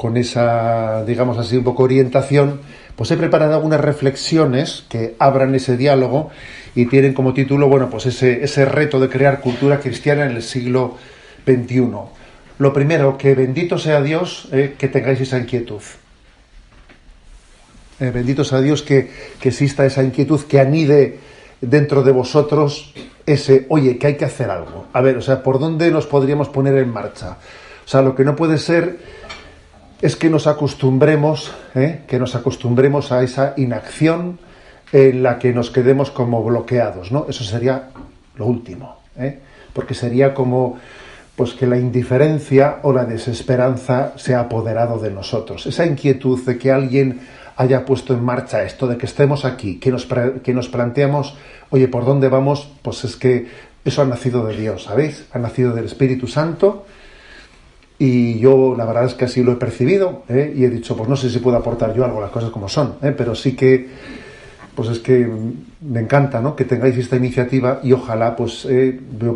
con esa, digamos así, un poco orientación, pues he preparado algunas reflexiones que abran ese diálogo y tienen como título, bueno, pues ese reto de crear cultura cristiana en el siglo XXI. Lo primero, que bendito sea Dios que tengáis esa inquietud. Bendito sea Dios que exista esa inquietud, que anide dentro de vosotros ese, oye, que hay que hacer algo. A ver, o sea, ¿por dónde nos podríamos poner en marcha? O sea, lo que no puede ser es que nos acostumbremos a esa inacción en la que nos quedemos como bloqueados, ¿no? Eso sería lo último, porque sería como pues que la indiferencia o la desesperanza se ha apoderado de nosotros. Esa inquietud de que alguien haya puesto en marcha esto, de que estemos aquí, que nos planteamos, oye, ¿por dónde vamos? Pues es que eso ha nacido de Dios, ¿sabéis? Ha nacido del Espíritu Santo. Y yo la verdad es que así lo he percibido, y he dicho, pues no sé si puedo aportar yo algo, las cosas como son, pero sí que, pues es que me encanta, ¿no?, que tengáis esta iniciativa y ojalá pues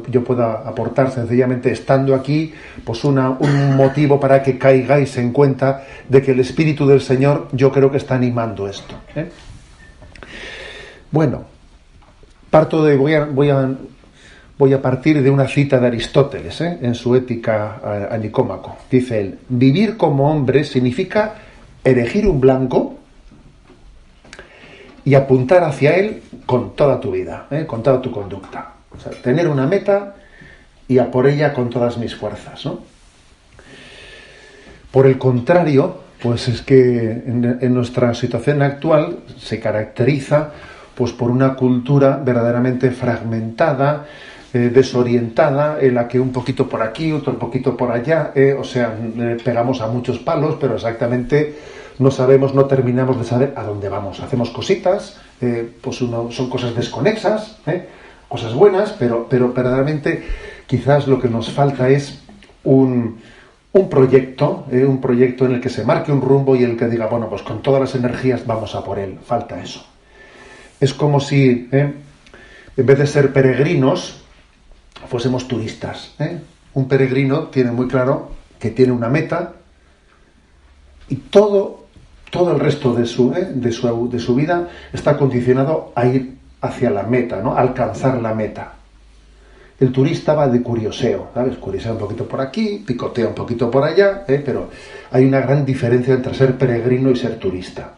yo pueda aportar sencillamente estando aquí, pues un motivo para que caigáis en cuenta de que el Espíritu del Señor yo creo que está animando esto. Bueno, voy a partir de una cita de Aristóteles, en su Ética a Nicómaco. Dice él: vivir como hombre significa erigir un blanco y apuntar hacia él con toda tu vida, con toda tu conducta. O sea, tener una meta y a por ella con todas mis fuerzas, ¿no? Por el contrario, pues es que en nuestra situación actual se caracteriza pues por una cultura verdaderamente fragmentada, desorientada, en la que un poquito por aquí, otro poquito por allá, pegamos a muchos palos, pero exactamente no terminamos de saber a dónde vamos. Hacemos cositas, son cosas desconexas, cosas buenas, pero verdaderamente quizás lo que nos falta es un proyecto en el que se marque un rumbo y el que diga, bueno, pues con todas las energías vamos a por él. Falta eso. Es como si, en vez de ser peregrinos, fuésemos turistas. Un peregrino tiene muy claro que tiene una meta y todo el resto de su vida está condicionado a ir hacia la meta, ¿no?, a alcanzar la meta. El turista va de curioseo, ¿sabes? Curiosea un poquito por aquí, picotea un poquito por allá, pero hay una gran diferencia entre ser peregrino y ser turista.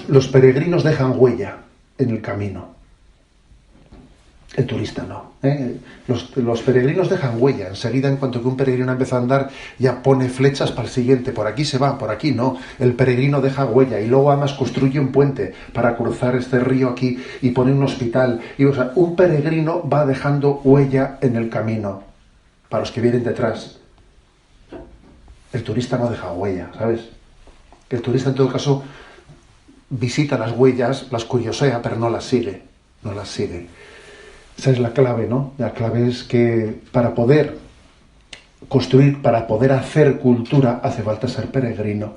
Los peregrinos dejan huella en el camino. El turista no. Los peregrinos dejan huella. Enseguida, en cuanto que un peregrino empieza a andar, ya pone flechas para el siguiente. Por aquí se va, por aquí no. El peregrino deja huella y luego además construye un puente para cruzar este río aquí y pone un hospital. Un peregrino va dejando huella en el camino para los que vienen detrás. El turista no deja huella, ¿sabes? El turista, en todo caso, visita las huellas, las curiosea, pero no las sigue. No las sigue. Esa es la clave, ¿no? La clave es que para poder construir, para poder hacer cultura, hace falta ser peregrino.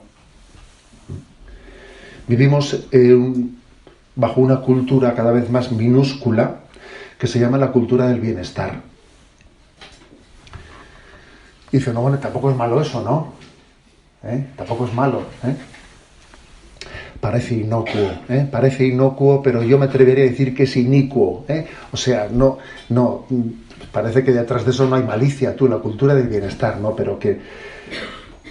Vivimos bajo una cultura cada vez más minúscula que se llama la cultura del bienestar. Y dice, no, bueno, tampoco es malo eso, ¿no? Tampoco es malo, Parece inocuo, pero yo me atrevería a decir que es inicuo, O sea, no, parece que detrás de eso no hay malicia, la cultura del bienestar, ¿no? Pero que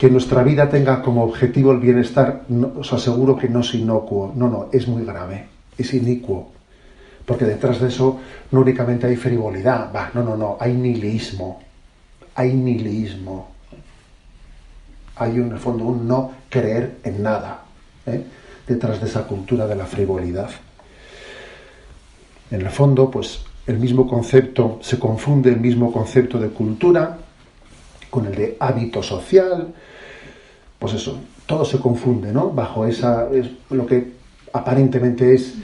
nuestra vida tenga como objetivo el bienestar, os aseguro que no es inocuo, no, es muy grave, es inicuo, porque detrás de eso no únicamente hay frivolidad, hay nihilismo, hay en el fondo un no creer en nada, detrás de esa cultura de la frivolidad. En el fondo, pues se confunde el mismo concepto de cultura con el de hábito social. Pues eso, todo se confunde, ¿no? Bajo es lo que aparentemente es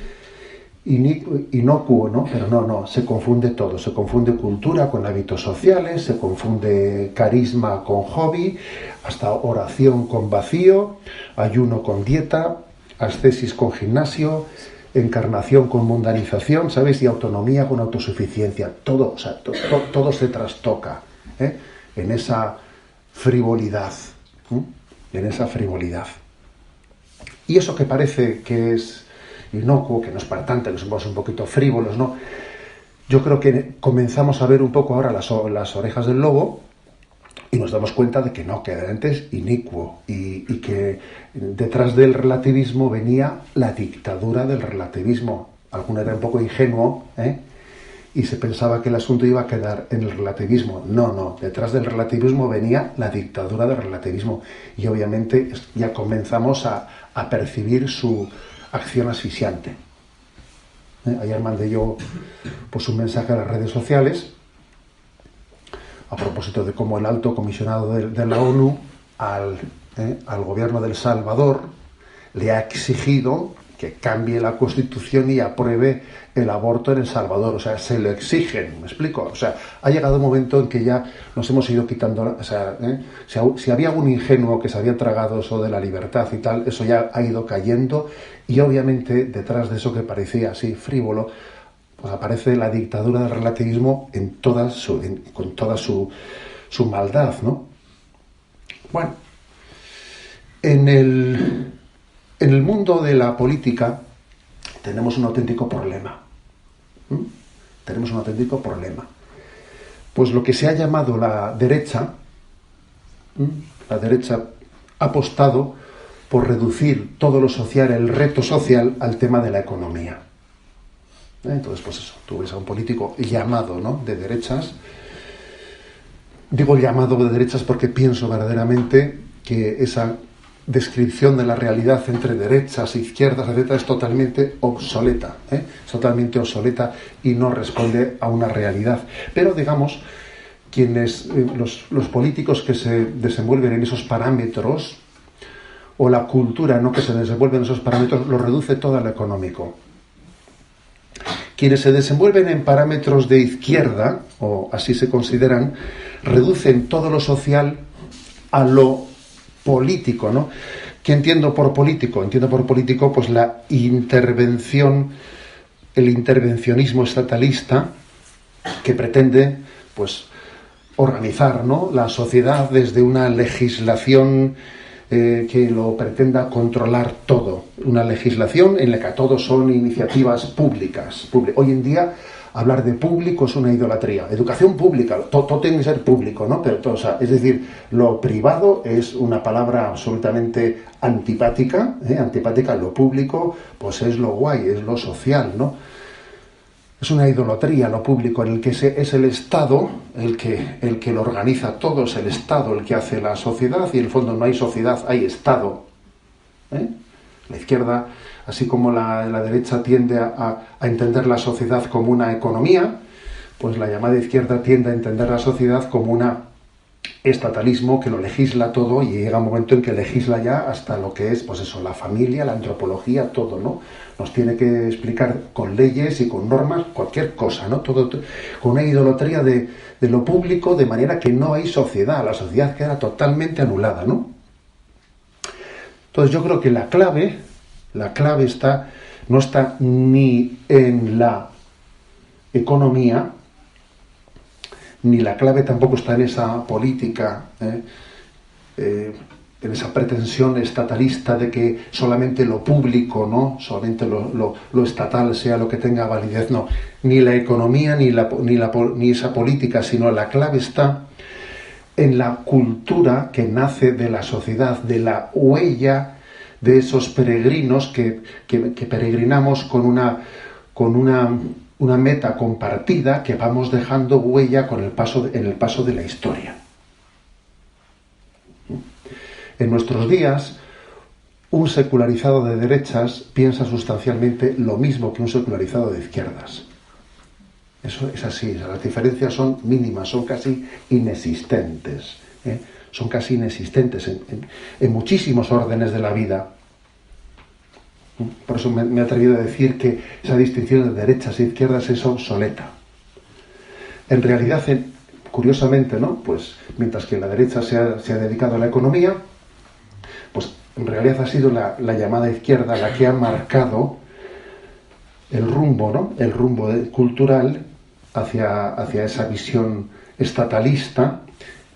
inocuo, ¿no? Pero no, se confunde todo. Se confunde cultura con hábitos sociales, se confunde carisma con hobby, hasta oración con vacío, ayuno con dieta, ascesis con gimnasio, encarnación con mundanización, ¿sabes? Y autonomía con autosuficiencia. Todo se trastoca, en esa frivolidad. En esa frivolidad. Y eso que parece que es inocuo, que no es para tanto, que somos un poquito frívolos, ¿no? Yo creo que comenzamos a ver un poco ahora las orejas del lobo y nos damos cuenta de que no, que realmente es inicuo y que detrás del relativismo venía la dictadura del relativismo. Alguno era un poco ingenuo, y se pensaba que el asunto iba a quedar en el relativismo. No, detrás del relativismo venía la dictadura del relativismo y obviamente ya comenzamos a percibir su acción asfixiante. Ayer mandé yo pues un mensaje a las redes sociales a propósito de cómo el alto comisionado de la ONU al gobierno de El Salvador le ha exigido que cambie la Constitución y apruebe el aborto en El Salvador. O sea, se lo exigen, ¿me explico? O sea, ha llegado un momento en que ya nos hemos ido quitando, o sea, si había algún ingenuo que se había tragado eso de la libertad y tal, eso ya ha ido cayendo y obviamente detrás de eso que parecía así frívolo, pues aparece la dictadura del relativismo con toda su maldad, ¿no? Bueno, en el mundo de la política tenemos un auténtico problema. Tenemos un auténtico problema. Pues lo que se ha llamado la derecha ha apostado por reducir todo lo social, el reto social, al tema de la economía. Entonces, pues eso, tú ves a un político llamado, ¿no?, de derechas. Digo llamado de derechas porque pienso verdaderamente que esa descripción de la realidad entre derechas e izquierdas, etcétera, es totalmente obsoleta, es totalmente obsoleta y no responde a una realidad. Pero digamos, los políticos que se desenvuelven en esos parámetros, o la cultura, ¿no?, que se desenvuelve en esos parámetros, lo reduce todo a lo económico. Quienes se desenvuelven en parámetros de izquierda, o así se consideran, reducen todo lo social a lo político, ¿no? ¿Qué entiendo por político? Entiendo por político pues la intervención, el intervencionismo estatalista que pretende pues organizar, ¿no?, la sociedad desde una legislación que lo pretenda controlar todo. Una legislación en la que todos son iniciativas públicas. Hoy en día hablar de público es una idolatría. Educación pública, todo tiene que ser público, ¿no? Pero todo, o sea, es decir, lo privado es una palabra absolutamente antipática, antipática. Lo público, pues es lo guay, es lo social, ¿no? Es una idolatría lo público, en el que es el Estado el que lo organiza todo, es el Estado el que hace la sociedad, y en el fondo no hay sociedad, hay Estado. La izquierda, así como la derecha tiende a entender la sociedad como una economía, pues la llamada izquierda tiende a entender la sociedad como un estatalismo que lo legisla todo, y llega un momento en que legisla ya hasta lo que es, pues eso, la familia, la antropología, todo, ¿no? Nos tiene que explicar con leyes y con normas cualquier cosa, ¿no? Todo con una idolatría de lo público, de manera que no hay sociedad, la sociedad queda totalmente anulada, ¿no? Entonces yo creo que la clave no está ni en la economía, ni la clave tampoco está en esa política, en esa pretensión estatalista de que solamente lo público, ¿no?, solamente lo estatal sea lo que tenga validez. No, ni la economía ni esa política, sino la clave está en la cultura que nace de la sociedad, de la huella de esos peregrinos que peregrinamos con una meta compartida, que vamos dejando huella en el paso de la historia. En nuestros días, un secularizado de derechas piensa sustancialmente lo mismo que un secularizado de izquierdas. Eso es así, las diferencias son mínimas, son casi inexistentes. Son casi inexistentes en muchísimos órdenes de la vida. Por eso me he atrevido a decir que esa distinción de derechas e izquierdas es obsoleta. En realidad, curiosamente, ¿no?, pues mientras que la derecha se ha dedicado a la economía, pues en realidad ha sido la llamada izquierda la que ha marcado el rumbo, ¿no?, el rumbo cultural hacia esa visión estatalista,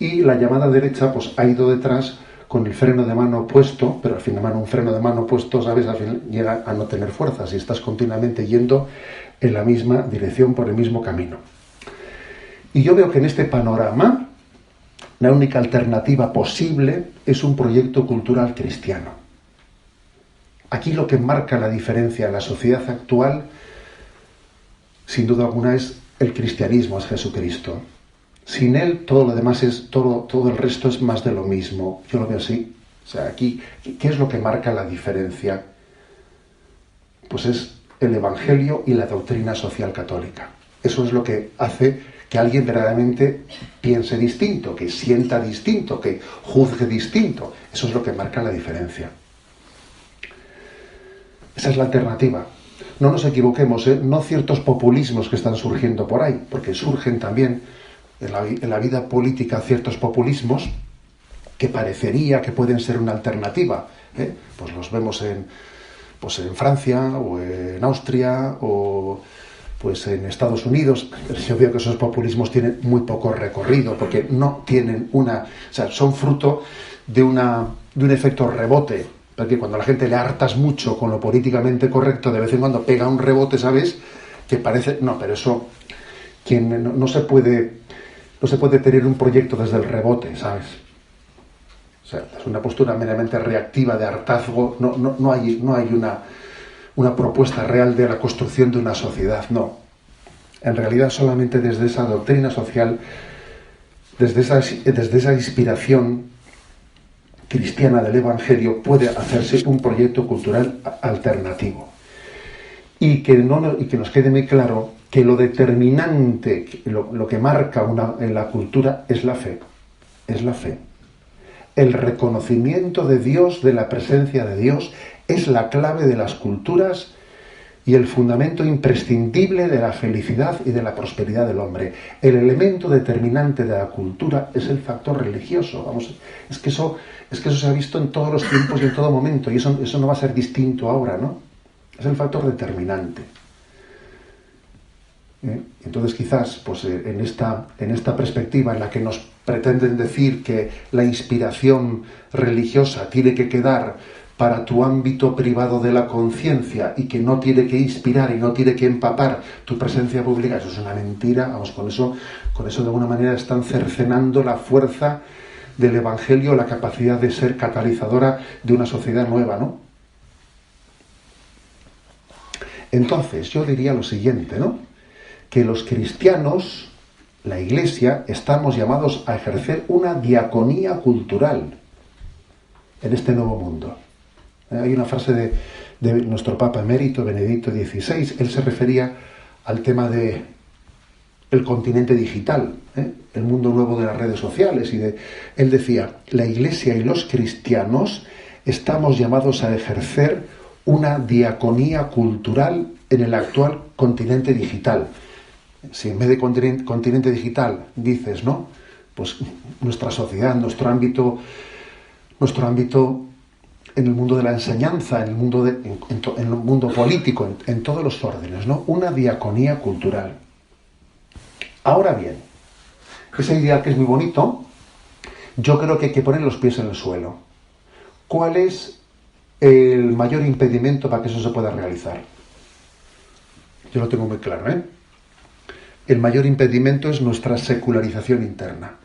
y la llamada derecha pues ha ido detrás con el freno de mano puesto, pero al final un freno de mano puesto, ¿sabes? Al final llega a no tener fuerza si estás continuamente yendo en la misma dirección, por el mismo camino. Y yo veo que en este panorama la única alternativa posible es un proyecto cultural cristiano. Aquí lo que marca la diferencia en la sociedad actual, sin duda alguna, es el cristianismo, es Jesucristo. Sin él, todo lo demás todo el resto es más de lo mismo. Yo lo veo así. O sea, aquí, ¿qué es lo que marca la diferencia? Pues es el Evangelio y la doctrina social católica. Eso es lo que hace que alguien verdaderamente piense distinto, que sienta distinto, que juzgue distinto. Eso es lo que marca la diferencia. Esa es la alternativa. No nos equivoquemos, no ciertos populismos que están surgiendo por ahí, porque surgen también en la vida política ciertos populismos que parecería que pueden ser una alternativa. Pues los vemos en Francia o en Austria o pues en Estados Unidos. Yo veo que esos populismos tienen muy poco recorrido porque no tienen son fruto de un efecto rebote, porque cuando a la gente le hartas mucho con lo políticamente correcto, de vez en cuando pega un rebote, ¿sabes? Que parece... No, pero eso... No se puede tener un proyecto desde el rebote, ¿sabes? O sea, es una postura meramente reactiva de hartazgo. No hay una propuesta real de la construcción de una sociedad, no. En realidad solamente desde esa doctrina social, desde esa inspiración cristiana del Evangelio puede hacerse un proyecto cultural alternativo. Y que nos quede muy claro que lo determinante, lo que marca en la cultura es la fe. Es la fe. El reconocimiento de Dios, de la presencia de Dios, es la clave de las culturas y el fundamento imprescindible de la felicidad y de la prosperidad del hombre. El elemento determinante de la cultura es el factor religioso. Es que eso se ha visto en todos los tiempos y en todo momento, y eso no va a ser distinto ahora, ¿no? Es el factor determinante. Entonces quizás pues, en esta perspectiva en la que nos pretenden decir que la inspiración religiosa tiene que quedar para tu ámbito privado de la conciencia y que no tiene que inspirar y no tiene que empapar tu presencia pública, eso es una mentira. Con eso de alguna manera están cercenando la fuerza del Evangelio, la capacidad de ser catalizadora de una sociedad nueva, ¿no? Entonces yo diría lo siguiente, ¿no? Que los cristianos, la Iglesia, estamos llamados a ejercer una diaconía cultural en este nuevo mundo. Hay una frase de nuestro Papa emérito, Benedicto XVI, él se refería al tema de el continente digital, el mundo nuevo de las redes sociales, él decía, la Iglesia y los cristianos estamos llamados a ejercer una diaconía cultural en el actual continente digital. Si en vez de continente digital dices, ¿no? Pues nuestra sociedad, nuestro ámbito en el mundo de la enseñanza, en el mundo político, en todos los órdenes, ¿no? Una diaconía cultural. Ahora bien, ese ideal que es muy bonito, yo creo que hay que poner los pies en el suelo. ¿Cuál es el mayor impedimento para que eso se pueda realizar? Yo lo tengo muy claro, El mayor impedimento es nuestra secularización interna.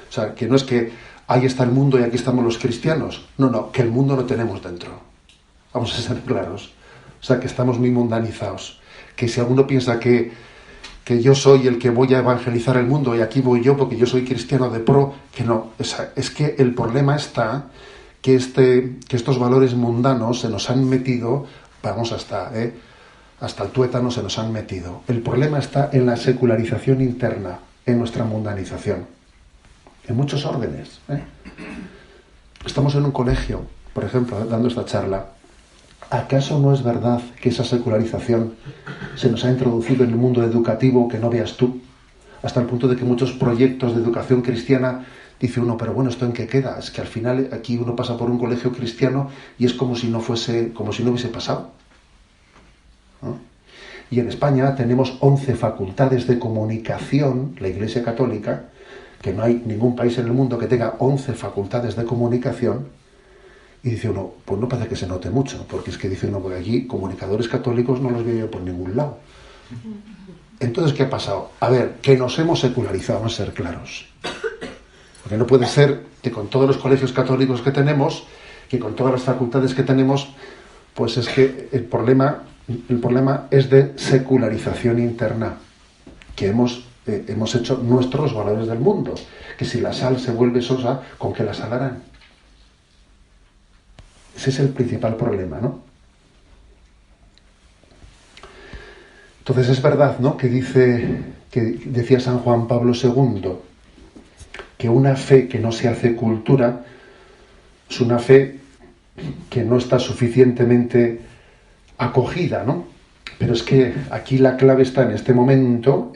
O sea, que no es que ahí está el mundo y aquí estamos los cristianos. No, que el mundo lo tenemos dentro. Vamos a ser claros. O sea, que estamos muy mundanizados. Que si alguno piensa que yo soy el que voy a evangelizar el mundo y aquí voy yo porque yo soy cristiano de pro, que no. Es que el problema está que estos valores mundanos se nos han metido, vamos hasta el tuétano se nos han metido. El problema está en la secularización interna, en nuestra mundanización. En muchos órdenes. Estamos en un colegio, por ejemplo, dando esta charla. ¿Acaso no es verdad que esa secularización se nos ha introducido en el mundo educativo que no veas tú? Hasta el punto de que muchos proyectos de educación cristiana dice uno, pero bueno, ¿esto en qué queda? Es que al final aquí uno pasa por un colegio cristiano y es como si no hubiese pasado, ¿no? Y en España tenemos 11 facultades de comunicación, la Iglesia Católica, que no hay ningún país en el mundo que tenga 11 facultades de comunicación, y dice uno, pues no parece que se note mucho, porque es que dice uno, porque allí comunicadores católicos no los veo yo por ningún lado. Entonces, ¿qué ha pasado? A ver, que nos hemos secularizado, vamos a ser claros. Porque no puede ser que con todos los colegios católicos que tenemos, que con todas las facultades que tenemos, pues es que el problema es de secularización interna, que hemos hecho nuestros valores del mundo. Que si la sal se vuelve sosa, ¿con qué la salarán? Ese es el principal problema, ¿no? Entonces es verdad, ¿no?, que decía San Juan Pablo II, que una fe que no se hace cultura es una fe que no está suficientemente acogida, ¿no? Pero es que aquí la clave está en este momento,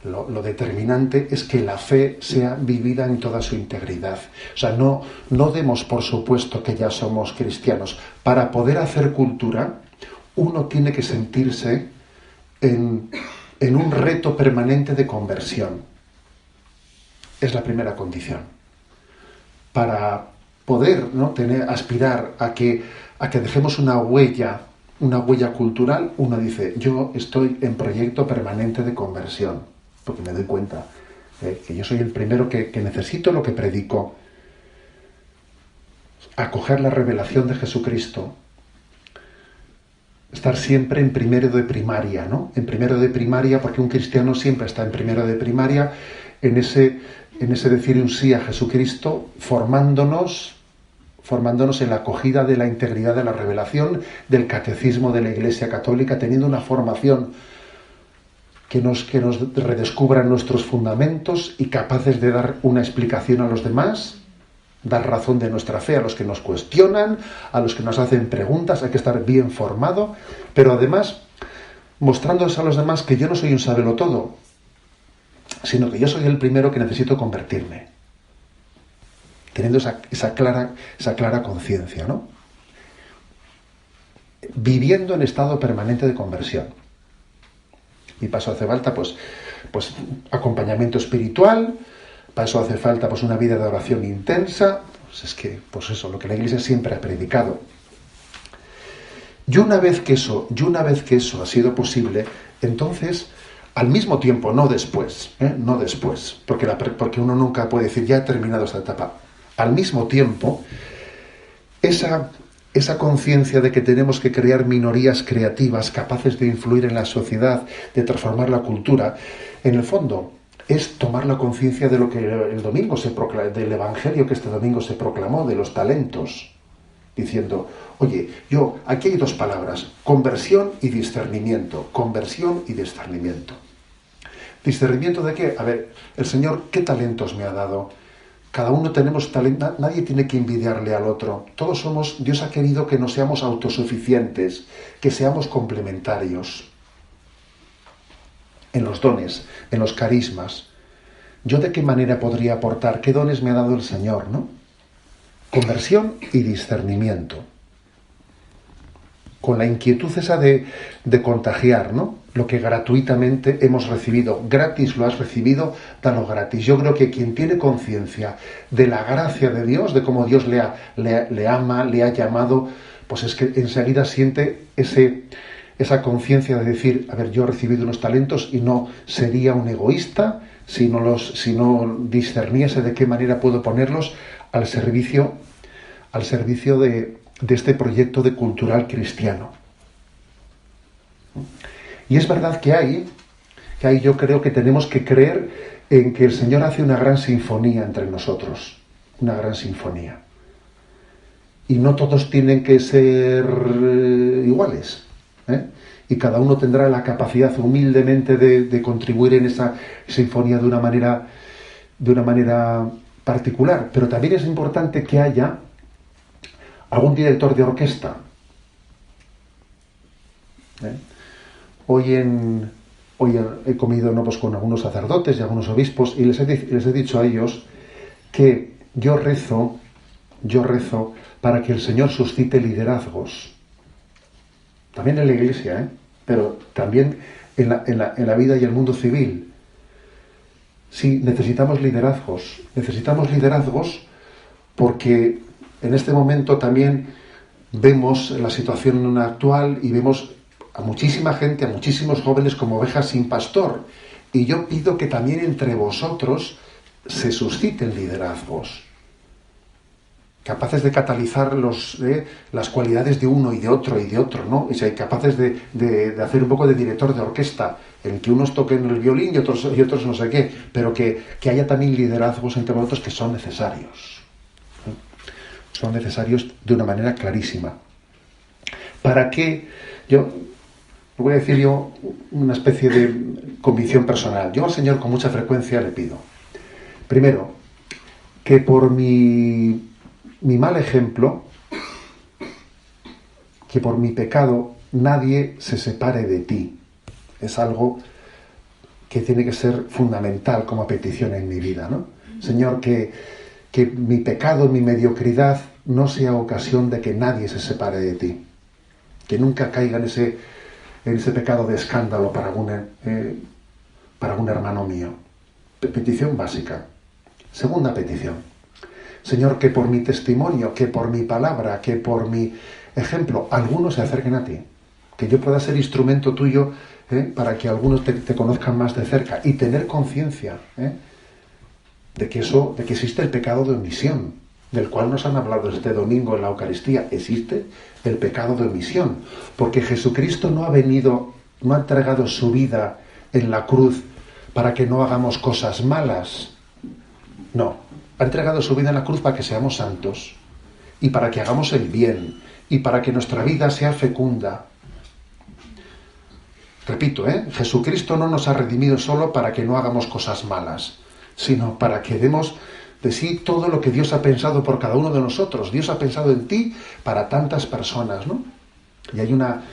lo determinante es que la fe sea vivida en toda su integridad. O sea, no demos por supuesto que ya somos cristianos. Para poder hacer cultura, uno tiene que sentirse en un reto permanente de conversión. Es la primera condición. Para poder, ¿no?, aspirar a que dejemos una huella cultural, uno dice, yo estoy en proyecto permanente de conversión, porque me doy cuenta que yo soy el primero que necesito lo que predico, acoger la revelación de Jesucristo, estar siempre en primero de primaria, ¿no? En primero de primaria, porque un cristiano siempre está en primero de primaria, en ese decir un sí a Jesucristo, formándonos en la acogida de la integridad de la revelación, del catecismo de la Iglesia Católica, teniendo una formación que nos redescubra nuestros fundamentos y capaces de dar una explicación a los demás, dar razón de nuestra fe a los que nos cuestionan, a los que nos hacen preguntas. Hay que estar bien formado, pero además mostrándoles a los demás que yo no soy un sabelotodo, sino que yo soy el primero que necesito convertirme, teniendo esa clara conciencia, ¿no? Viviendo en estado permanente de conversión. Y para eso hace falta pues acompañamiento espiritual, para eso hace falta pues una vida de oración intensa, pues es que, pues eso, lo que la Iglesia siempre ha predicado. Y una vez que eso ha sido posible, entonces, al mismo tiempo, no después, porque uno nunca puede decir, ya he terminado esta etapa. Al mismo tiempo, esa conciencia de que tenemos que crear minorías creativas capaces de influir en la sociedad, de transformar la cultura, en el fondo es tomar la conciencia de lo que el domingo se proclamó, del Evangelio que este domingo se proclamó, de los talentos, diciendo, oye, aquí hay dos palabras, conversión y discernimiento. Conversión y discernimiento. ¿Discernimiento de qué? A ver, el Señor, ¿qué talentos me ha dado? Cada uno tenemos talento, nadie tiene que envidiarle al otro. Dios ha querido que no seamos autosuficientes, que seamos complementarios en los dones, en los carismas. ¿Yo de qué manera podría aportar? ¿Qué dones me ha dado el Señor, no? Conversión y discernimiento. Con la inquietud esa de contagiar, ¿no? Lo que gratuitamente hemos recibido. Gratis lo has recibido, dalo gratis. Yo creo que quien tiene conciencia de la gracia de Dios, de cómo Dios le ama, le ha llamado, pues es que enseguida siente esa conciencia de decir, a ver, yo he recibido unos talentos y no sería un egoísta si no discerniese de qué manera puedo ponerlos al servicio de este proyecto de cultural cristiano. Y es verdad que ahí yo creo que tenemos que creer en que el Señor hace una gran sinfonía entre nosotros, una gran sinfonía. Y no todos tienen que ser iguales, ¿eh? Y cada uno tendrá la capacidad humildemente de contribuir en esa sinfonía de una manera particular. Pero también es importante que haya algún director de orquesta. Hoy he comido, ¿no?, pues con algunos sacerdotes y algunos obispos y les he dicho a ellos que yo rezo para que el Señor suscite liderazgos. También en la Iglesia, pero también en la vida y el mundo civil. Sí, necesitamos liderazgos porque en este momento también vemos la situación actual y vemos a muchísima gente, a muchísimos jóvenes como ovejas sin pastor. Y yo pido que también entre vosotros se susciten liderazgos, capaces de catalizar las cualidades de uno y de otro, ¿no? O sea, capaces de hacer un poco de director de orquesta, en que unos toquen el violín y otros no sé qué, pero que haya también liderazgos entre vosotros que son necesarios. Son necesarios de una manera clarísima. ¿Para qué? Voy a decir yo una especie de convicción personal. Yo al Señor con mucha frecuencia le pido, primero, que por mi mal ejemplo, que por mi pecado nadie se separe de ti. Es algo que tiene que ser fundamental como petición en mi vida, ¿no? Señor, que mi pecado, mi mediocridad no sea ocasión de que nadie se separe de ti. Que nunca caiga en ese pecado de escándalo para un hermano mío. Petición básica. Segunda petición. Señor, que por mi testimonio, que por mi palabra, que por mi ejemplo, algunos se acerquen a ti. Que yo pueda ser instrumento tuyo para que algunos te conozcan más de cerca y tener conciencia de que existe el pecado de omisión, del cual nos han hablado este domingo en la Eucaristía. Existe el pecado de omisión, porque Jesucristo no ha entregado su vida en la cruz para que no hagamos cosas malas. No, ha entregado su vida en la cruz para que seamos santos y para que hagamos el bien y para que nuestra vida sea fecunda. Repito, Jesucristo no nos ha redimido solo para que no hagamos cosas malas, sino para que demos de sí todo lo que Dios ha pensado por cada uno de nosotros. Dios ha pensado en ti para tantas personas, ¿no? Y hay una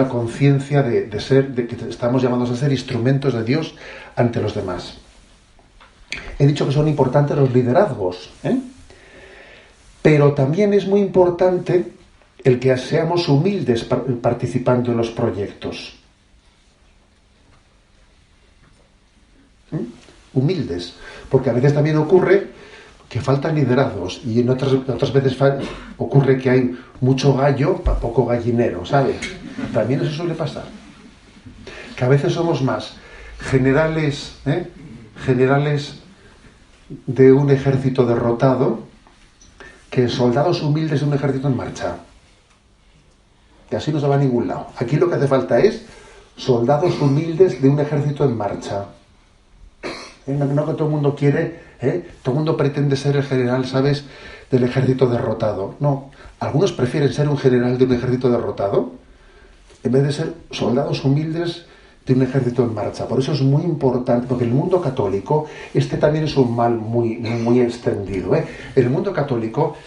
conciencia de que estamos llamados a ser instrumentos de Dios ante los demás. He dicho que son importantes los liderazgos, pero también es muy importante el que seamos humildes participando en los proyectos. Humildes, porque a veces también ocurre que faltan liderazgos y en otras veces ocurre que hay mucho gallo para poco gallinero, ¿sabes? También eso suele pasar. Que a veces somos más generales de un ejército derrotado que soldados humildes de un ejército en marcha. Que así no se va a ningún lado. Aquí lo que hace falta es soldados humildes de un ejército en marcha. No que todo el mundo quiere, todo el mundo pretende ser el general, ¿sabes?, del ejército derrotado. No, algunos prefieren ser un general de un ejército derrotado en vez de ser soldados humildes de un ejército en marcha. Por eso es muy importante, porque el mundo católico, también es un mal muy, muy extendido. El mundo católico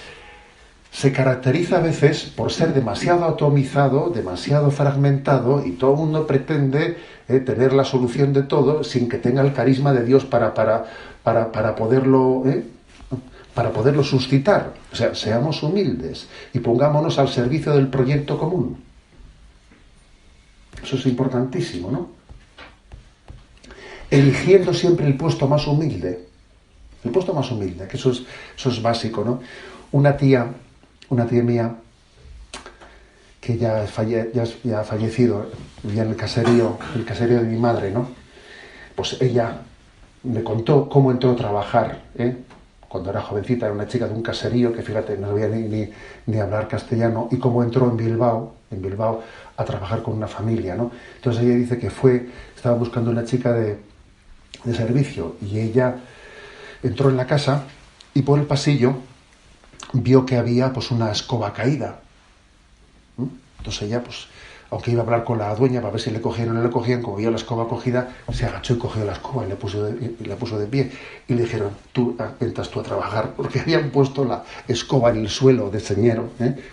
se caracteriza a veces por ser demasiado atomizado, demasiado fragmentado, y todo el mundo pretende tener la solución de todo sin que tenga el carisma de Dios para poderlo suscitar. O sea, seamos humildes y pongámonos al servicio del proyecto común. Eso es importantísimo, ¿no? Eligiendo siempre el puesto más humilde. El puesto más humilde, que eso es básico, ¿no? Una tía mía, que ya ha fallecido, vivía en el caserío de mi madre, ¿no? Pues ella me contó cómo entró a trabajar, cuando era jovencita, era una chica de un caserío que, fíjate, no sabía ni hablar castellano, y cómo entró en Bilbao a trabajar con una familia, ¿no? Entonces ella dice que estaba buscando una chica de servicio, y ella entró en la casa y por el pasillo vio que había pues una escoba caída. Entonces ella, pues, aunque iba a hablar con la dueña para ver si le cogían o no le cogían, como vio la escoba cogida, se agachó y cogió la escoba y la puso de pie. Y le dijeron, entras tú a trabajar, porque habían puesto la escoba en el suelo de señero,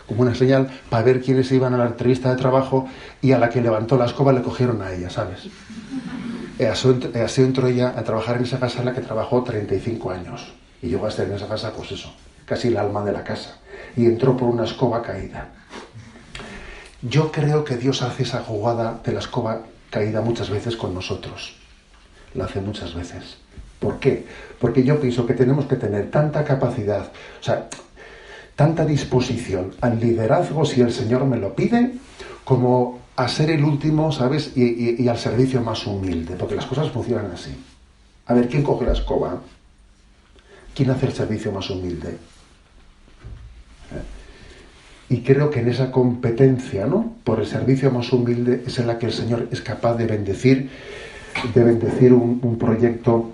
como una señal para ver quiénes iban a la entrevista de trabajo, y a la que levantó la escoba le cogieron a ella, ¿sabes? Así entró ella a trabajar en esa casa en la que trabajó 35 años. Y llegó a estar en esa casa, pues eso, casi el alma de la casa. Y entró por una escoba caída. Yo creo que Dios hace esa jugada de la escoba caída muchas veces con nosotros. La hace muchas veces. ¿Por qué? Porque yo pienso que tenemos que tener tanta capacidad, o sea, tanta disposición al liderazgo si el Señor me lo pide, como a ser el último, ¿sabes? Y al servicio más humilde, porque las cosas funcionan así. A ver, ¿quién coge la escoba? ¿Quién hace el servicio más humilde? Y creo que en esa competencia, ¿no?, por el servicio más humilde es en la que el Señor es capaz de bendecir un proyecto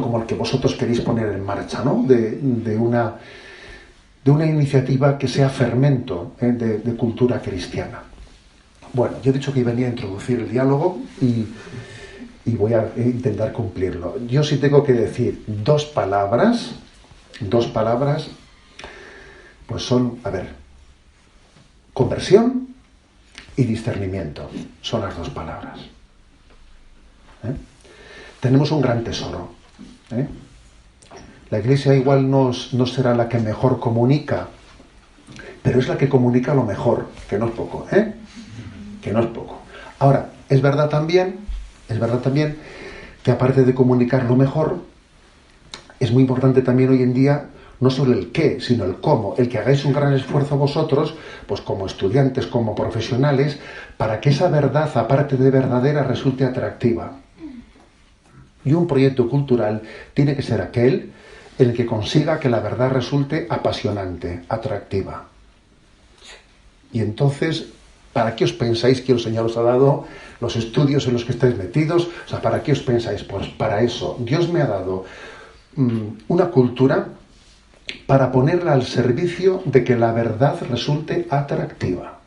como el que vosotros queréis poner en marcha, ¿no? De una iniciativa que sea fermento de cultura cristiana. Bueno, yo he dicho que venía a introducir el diálogo y voy a intentar cumplirlo. Yo sí tengo que decir dos palabras, pues son, a ver, conversión y discernimiento. Son las dos palabras. Tenemos un gran tesoro. La Iglesia igual no será la que mejor comunica, pero es la que comunica lo mejor, que no es poco, que no es poco. Ahora, es verdad también que aparte de comunicar lo mejor, es muy importante también hoy en día no solo el qué, sino el cómo, el que hagáis un gran esfuerzo vosotros, pues como estudiantes, como profesionales, para que esa verdad, aparte de verdadera, resulte atractiva. Y un proyecto cultural tiene que ser aquel en el que consiga que la verdad resulte apasionante, atractiva. Y entonces, ¿para qué os pensáis que el Señor os ha dado los estudios en los que estáis metidos? O sea, ¿para qué os pensáis? Pues para eso. Dios me ha dado una cultura para ponerla al servicio de que la verdad resulte atractiva.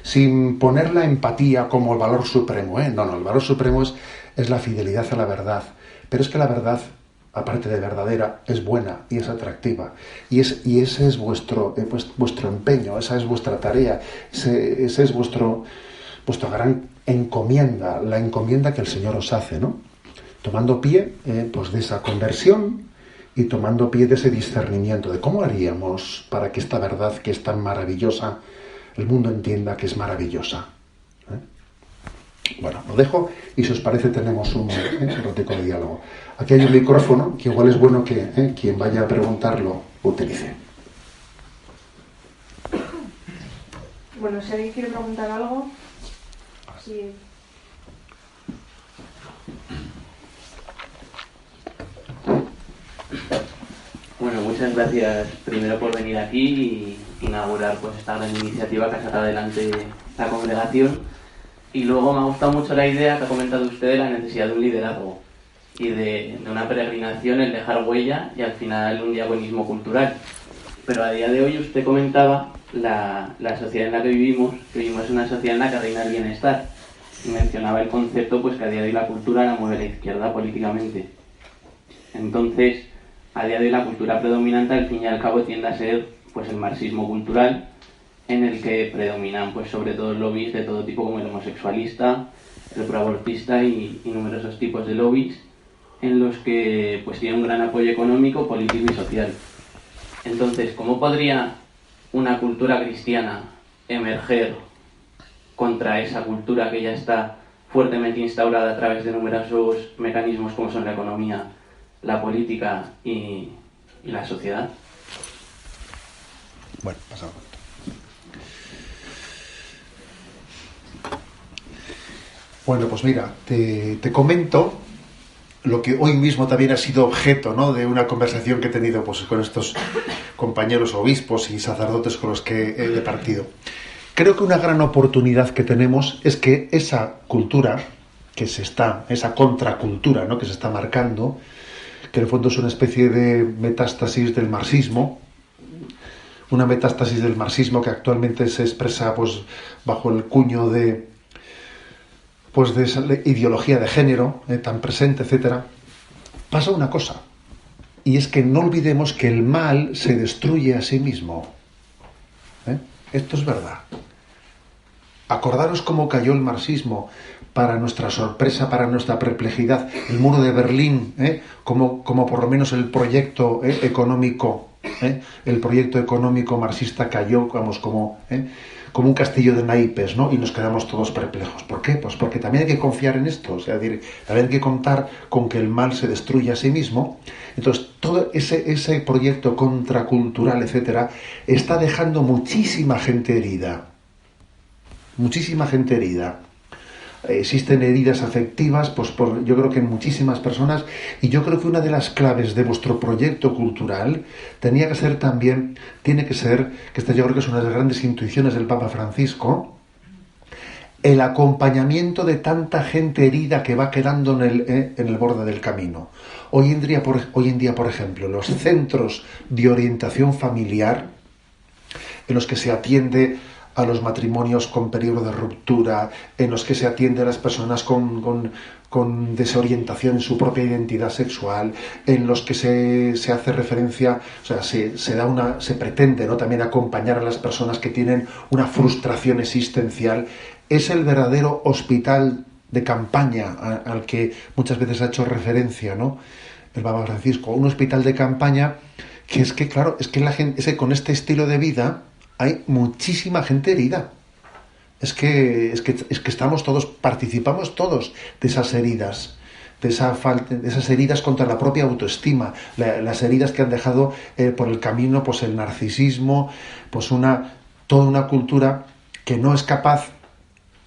Sin poner la empatía como el valor supremo. No, el valor supremo es la fidelidad a la verdad. Pero es que la verdad, aparte de verdadera, es buena y es atractiva. Y ese es vuestro empeño, esa es vuestra tarea, ese es vuestra gran encomienda, la encomienda que el Señor os hace, ¿no? Tomando pie pues de esa conversión y tomando pie de ese discernimiento de cómo haríamos para que esta verdad que es tan maravillosa, el mundo entienda que es maravillosa. Bueno, lo dejo y si os parece tenemos un ratico de diálogo. Aquí hay un micrófono que igual es bueno que quien vaya a preguntarlo utilice. Bueno, si alguien quiere preguntar algo, sí. Bueno, muchas gracias primero por venir aquí y inaugurar pues esta gran iniciativa que ha sacado adelante la congregación. Y luego me ha gustado mucho la idea que ha comentado usted de la necesidad de un liderazgo y de una peregrinación, el dejar huella y al final un diaconismo cultural. Pero a día de hoy usted comentaba la sociedad en la que vivimos es una sociedad en la que reina el bienestar. Y mencionaba el concepto pues que a día de hoy la cultura la mueve la izquierda políticamente. Entonces, a día de hoy la cultura predominante al fin y al cabo tiende a ser pues el marxismo cultural, en el que predominan pues sobre todo lobbies de todo tipo como el homosexualista, el proabortista y numerosos tipos de lobbies en los que pues tiene un gran apoyo económico, político y social. Entonces, ¿cómo podría una cultura cristiana emerger contra esa cultura que ya está fuertemente instaurada a través de numerosos mecanismos como son la economía, la política y la sociedad? Bueno, pasamos. Bueno, pues mira, te comento lo que hoy mismo también ha sido objeto, ¿no?, de una conversación que he tenido pues con estos compañeros obispos y sacerdotes con los que he departido. Creo que una gran oportunidad que tenemos es que esa cultura esa contracultura, ¿no?, que se está marcando, que en el fondo es una especie de metástasis del marxismo, una metástasis del marxismo que actualmente se expresa pues bajo el cuño de esa ideología de género tan presente, etcétera. Pasa una cosa, y es que no olvidemos que el mal se destruye a sí mismo. Esto es verdad. Acordaros cómo cayó el marxismo, para nuestra sorpresa, para nuestra perplejidad, el muro de Berlín, como por lo menos el proyecto económico marxista cayó, como un castillo de naipes, ¿no? Y nos quedamos todos perplejos. ¿Por qué? Pues porque también hay que confiar en esto, o sea, también hay que contar con que el mal se destruya a sí mismo. Entonces, todo ese proyecto contracultural, etcétera, está dejando muchísima gente herida. Muchísima gente herida. Existen heridas afectivas, pues yo creo que en muchísimas personas, y yo creo que una de las claves de vuestro proyecto cultural tiene que ser, que esta yo creo que es una de las grandes intuiciones del Papa Francisco, el acompañamiento de tanta gente herida que va quedando en el borde del camino. Hoy en día, por ejemplo, los centros de orientación familiar, en los que se atiende a los matrimonios con peligro de ruptura, en los que se atiende a las personas con desorientación en su propia identidad sexual, en los que se hace referencia, o sea, se pretende, ¿no?, también acompañar a las personas que tienen una frustración existencial. Es el verdadero hospital de campaña al que muchas veces ha hecho referencia, ¿no?, el Papa Francisco. Un hospital de campaña que es que, claro, es que la gente, es que con este estilo de vida hay muchísima gente herida. Es que participamos todos de esas heridas, de esas heridas contra la propia autoestima, las heridas que han dejado por el camino, pues el narcisismo, pues toda una cultura que no es capaz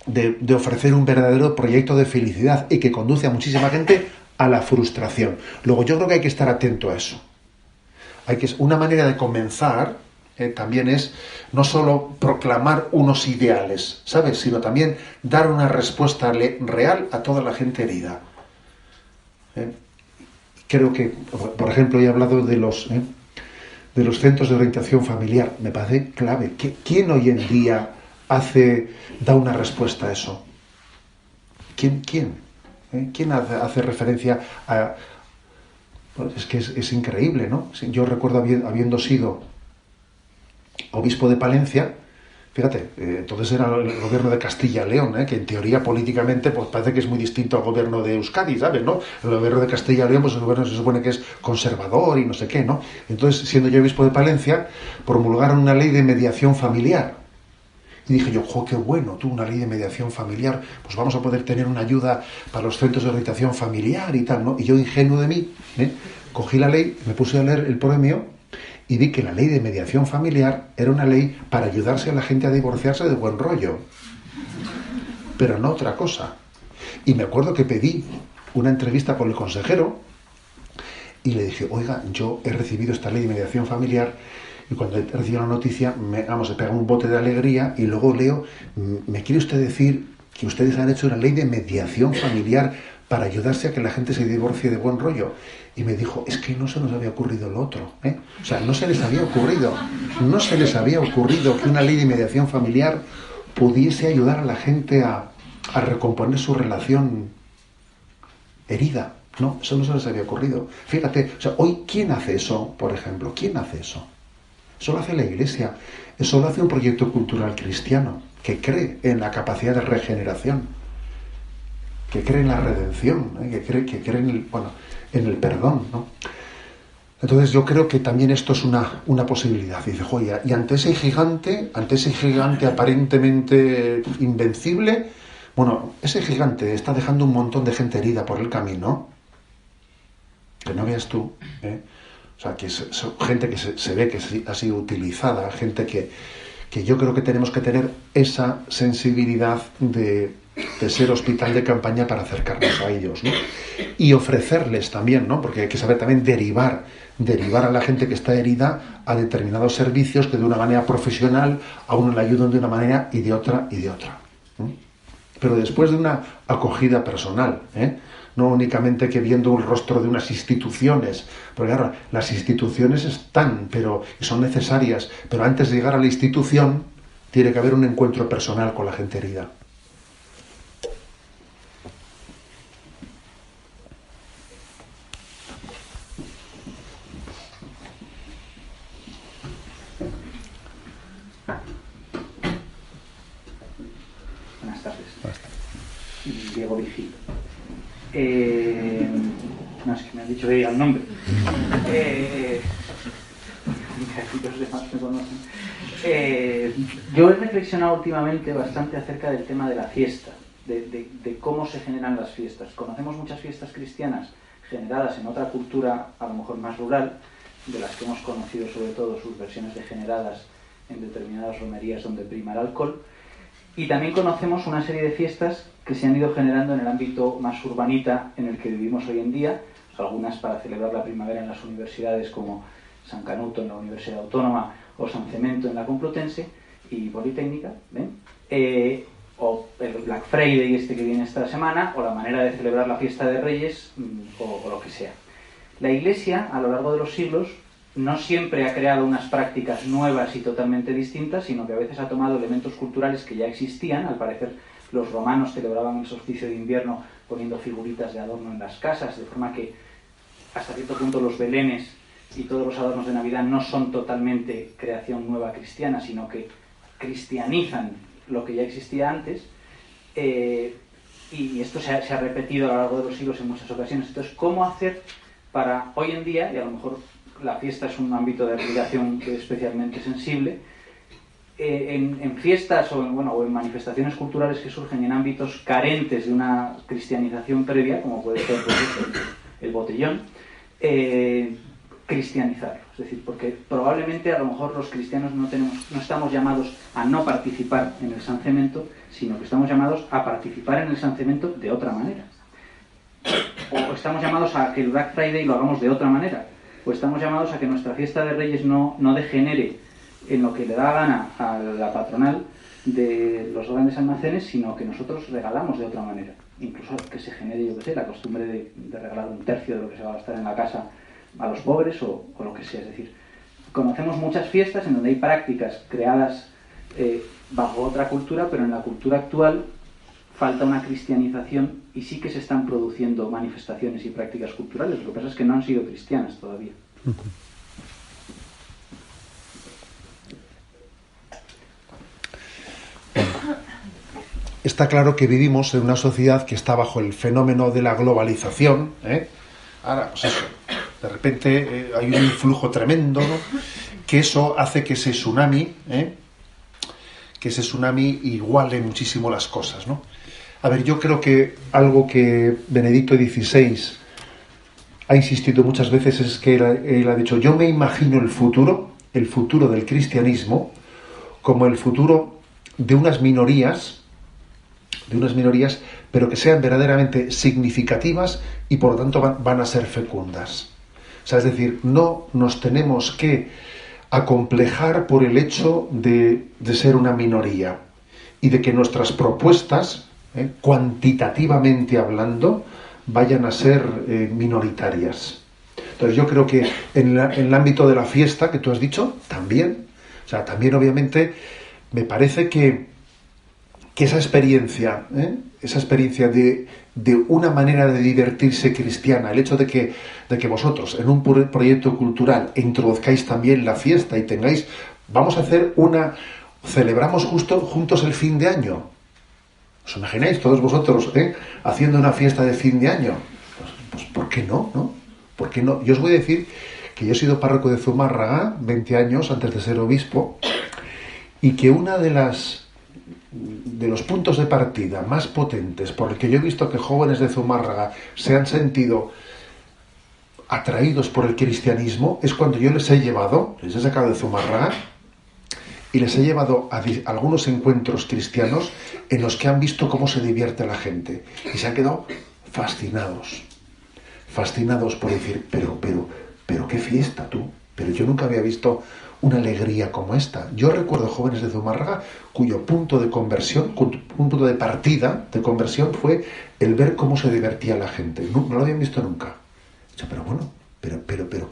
de ofrecer un verdadero proyecto de felicidad y que conduce a muchísima gente a la frustración. Luego yo creo que hay que estar atento a eso. Una manera de comenzar también es no solo proclamar unos ideales, ¿sabes?, sino también dar una respuesta real a toda la gente herida. Creo que, por ejemplo, he hablado de los centros de orientación familiar. Me parece clave. ¿Quién hoy en día da una respuesta a eso? ¿Quién hace referencia a...? Pues es que es increíble, ¿no? Yo recuerdo habiendo sido obispo de Palencia, fíjate, entonces era el gobierno de Castilla y León, que en teoría políticamente pues parece que es muy distinto al gobierno de Euskadi, ¿sabes?, ¿no? El gobierno de Castilla y León, pues el gobierno se supone que es conservador y no sé qué, ¿no? Entonces, siendo yo obispo de Palencia, promulgaron una ley de mediación familiar. Y dije yo, qué bueno, una ley de mediación familiar, pues vamos a poder tener una ayuda para los centros de orientación familiar y tal, ¿no? Y yo, ingenuo de mí, cogí la ley, me puse a leer el premio y vi que la ley de mediación familiar era una ley para ayudarse a la gente a divorciarse de buen rollo, pero no otra cosa. Y me acuerdo que pedí una entrevista con el consejero y le dije, oiga, yo he recibido esta ley de mediación familiar, y cuando he recibido la noticia, he pegado un bote de alegría, y luego leo, ¿me quiere usted decir que ustedes han hecho una ley de mediación familiar para ayudarse a que la gente se divorcie de buen rollo? Y me dijo, es que no se nos había ocurrido lo otro, O sea, no se les había ocurrido que una ley de mediación familiar pudiese ayudar a la gente a recomponer su relación herida. No, eso no se les había ocurrido. Fíjate, o sea, hoy, ¿quién hace eso, por ejemplo? ¿Quién hace eso? Eso lo hace la Iglesia, eso lo hace un proyecto cultural cristiano, que cree en la capacidad de regeneración, que cree en la redención, que cree en el perdón, ¿no? Entonces yo creo que también esto es una posibilidad. Y dice, joya, y ante ese gigante aparentemente invencible, ese gigante está dejando un montón de gente herida por el camino, que no veas tú, O sea, que es gente que se ve que ha sido utilizada, gente que yo creo que tenemos que tener esa sensibilidad de ser hospital de campaña para acercarnos a ellos, ¿no? Y ofrecerles también, ¿no? Porque hay que saber también derivar a la gente que está herida a determinados servicios que de una manera profesional a uno le ayudan de una manera y de otra, ¿no? Pero después de una acogida personal, no únicamente que viendo el rostro de unas instituciones, porque claro, las instituciones están, son necesarias, pero antes de llegar a la institución tiene que haber un encuentro personal con la gente herida. Buenas tardes. Diego Vigil. No, es que me han dicho que diga el nombre. Casi los demás me conocen. Yo he reflexionado últimamente bastante acerca del tema de la fiesta, de cómo se generan las fiestas. Conocemos muchas fiestas cristianas generadas en otra cultura, a lo mejor más rural, de las que hemos conocido sobre todo sus versiones degeneradas en determinadas romerías donde prima el alcohol. Y también conocemos una serie de fiestas que se han ido generando en el ámbito más urbanita en el que vivimos hoy en día, algunas para celebrar la primavera en las universidades como San Canuto en la Universidad Autónoma o San Cemento en la Complutense y Politécnica, ¿ven? O el Black Friday este que viene esta semana, o la manera de celebrar la fiesta de Reyes, o lo que sea. La Iglesia, a lo largo de los siglos, no siempre ha creado unas prácticas nuevas y totalmente distintas, sino que a veces ha tomado elementos culturales que ya existían. Al parecer, los romanos celebraban el solsticio de invierno poniendo figuritas de adorno en las casas, de forma que hasta cierto punto los belenes y todos los adornos de Navidad no son totalmente creación nueva cristiana, sino que cristianizan lo que ya existía antes, y esto se ha repetido a lo largo de los siglos en muchas ocasiones. Entonces, ¿cómo hacer para hoy en día, y a lo mejor la fiesta es un ámbito de aplicación que es especialmente sensible, en fiestas o en manifestaciones culturales que surgen en ámbitos carentes de una cristianización previa, como puede ser pues, el botellón, cristianizarlo? Es decir, porque probablemente a lo mejor los cristianos no estamos llamados a no participar en el San Cemento, sino que estamos llamados a participar en el San Cemento de otra manera. O estamos llamados a que el Black Friday lo hagamos de otra manera. O estamos llamados a que nuestra fiesta de Reyes no degenere en lo que le da gana a la patronal de los grandes almacenes, sino que nosotros regalamos de otra manera. Incluso que se genere, yo qué sé, la costumbre de regalar un tercio de lo que se va a gastar en la casa a los pobres o lo que sea. Es decir, conocemos muchas fiestas en donde hay prácticas creadas bajo otra cultura, pero en la cultura actual falta una cristianización y sí que se están produciendo manifestaciones y prácticas culturales. Lo que pasa es que no han sido cristianas todavía. Está claro que vivimos en una sociedad que está bajo el fenómeno de la globalización, ¿eh? Ahora, pues eso, de repente hay un influjo tremendo, ¿no? Que eso hace que ese tsunami iguale muchísimo las cosas, ¿no? A ver, yo creo que algo que Benedicto XVI ha insistido muchas veces es que él ha dicho: yo me imagino el futuro del cristianismo como el futuro de unas minorías, pero que sean verdaderamente significativas y por lo tanto van a ser fecundas. O sea, es decir, no nos tenemos que acomplejar por el hecho de ser una minoría y de que nuestras propuestas, cuantitativamente hablando, vayan a ser minoritarias. Entonces yo creo que en el ámbito de la fiesta, que tú has dicho, también, o sea, también obviamente me parece que esa experiencia de una manera de divertirse cristiana, el hecho de que vosotros en un proyecto cultural introduzcáis también la fiesta y tengáis, celebramos juntos el fin de año. ¿Os imagináis todos vosotros haciendo una fiesta de fin de año? Pues ¿por qué no? ¿Por qué no? Yo os voy a decir que yo he sido párroco de Zumárraga 20 años antes de ser obispo, y que una de los puntos de partida más potentes por el que yo he visto que jóvenes de Zumárraga se han sentido atraídos por el cristianismo es cuando yo les he sacado de Zumárraga y les he llevado a algunos encuentros cristianos en los que han visto cómo se divierte la gente y se han quedado fascinados por decir, pero qué fiesta tú, pero yo nunca había visto una alegría como esta. Yo recuerdo jóvenes de Zumárraga cuyo punto de partida de conversión fue el ver cómo se divertía la gente. No lo habían visto nunca. Pero bueno, pero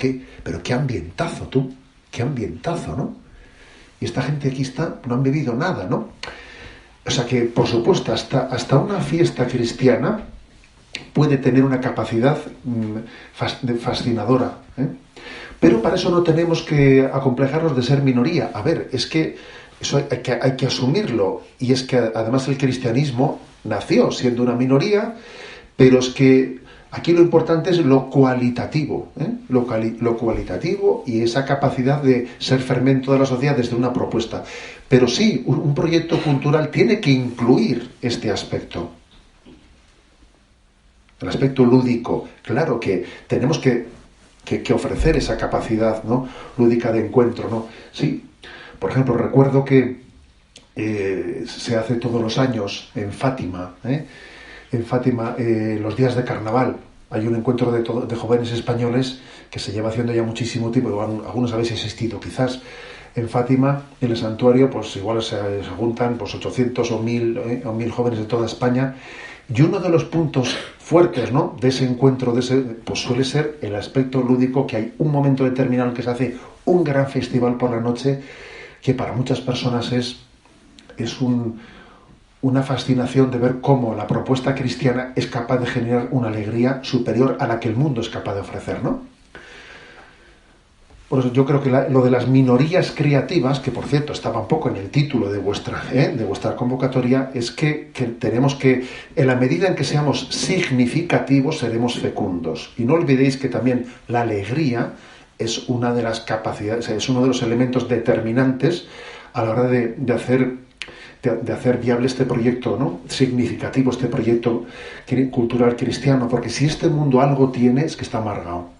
qué ambientazo tú, qué ambientazo, ¿no? Y esta gente aquí no han bebido nada, ¿no? O sea que, por supuesto, hasta una fiesta cristiana puede tener una capacidad fascinadora, ¿eh? Pero para eso no tenemos que acomplejarnos de ser minoría. A ver, es que eso hay que asumirlo. Y es que además el cristianismo nació siendo una minoría, pero es que Aquí lo importante es lo cualitativo, lo cualitativo y esa capacidad de ser fermento de la sociedad desde una propuesta. Pero sí, un proyecto cultural tiene que incluir este aspecto. El aspecto lúdico. Claro que tenemos que ofrecer esa capacidad, ¿no?, lúdica de encuentro, ¿no? Sí, por ejemplo, recuerdo que se hace todos los años en Fátima, los días de carnaval. Hay un encuentro de jóvenes españoles que se lleva haciendo ya muchísimo tiempo, algunos habéis asistido quizás, en Fátima, en el santuario, pues igual se juntan pues 800 o 1000 jóvenes de toda España, y uno de los puntos fuertes, ¿no?, de ese encuentro, pues suele ser el aspecto lúdico, que hay un momento determinado en que se hace un gran festival por la noche, que para muchas personas es una fascinación de ver cómo la propuesta cristiana es capaz de generar una alegría superior a la que el mundo es capaz de ofrecer, ¿no? Por eso yo creo que lo de las minorías creativas, que por cierto estaba un poco en el título de vuestra convocatoria, es que tenemos que, en la medida en que seamos significativos, seremos fecundos. Y no olvidéis que también la alegría es una de las capacidades, es uno de los elementos determinantes a la hora de hacer viable este proyecto, ¿no?, significativo, este proyecto cultural cristiano, porque si este mundo algo tiene es que está amargado.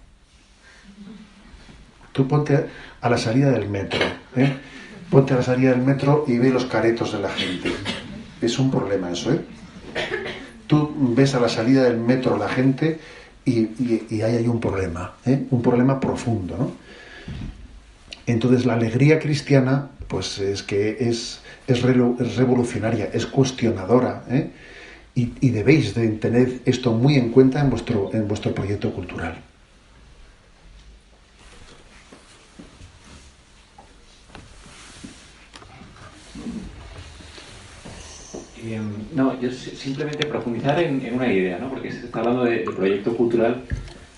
Tú ponte a la salida del metro, ponte a la salida del metro y ve los caretos de la gente. Es un problema eso, Tú ves a la salida del metro la gente y ahí hay un problema profundo, ¿no? Entonces la alegría cristiana, pues es que es revolucionaria, es cuestionadora, y debéis de tener esto muy en cuenta en vuestro proyecto cultural. No, yo simplemente profundizar en una idea, ¿no? Porque se está hablando de proyecto cultural.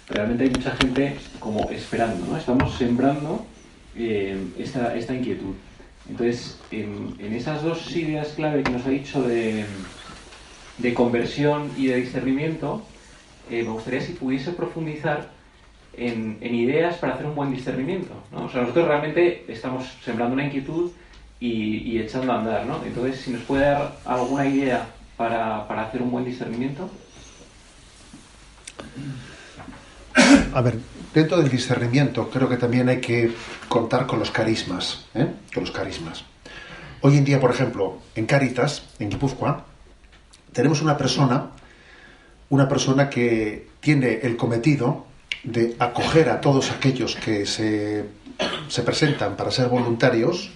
Realmente hay mucha gente como esperando, ¿no? Estamos sembrando esta inquietud. Entonces, en esas dos ideas clave que nos ha dicho de conversión y de discernimiento, me gustaría si pudiese profundizar en ideas para hacer un buen discernimiento, ¿no? O sea, nosotros realmente estamos sembrando una inquietud y echando a andar, ¿no? Entonces, si nos puede dar alguna idea para hacer un buen discernimiento. A ver, dentro del discernimiento creo que también hay que contar con los carismas, con los carismas. Hoy en día, por ejemplo, en Cáritas, en Guipúzcoa, tenemos una persona que tiene el cometido de acoger a todos aquellos que se presentan para ser voluntarios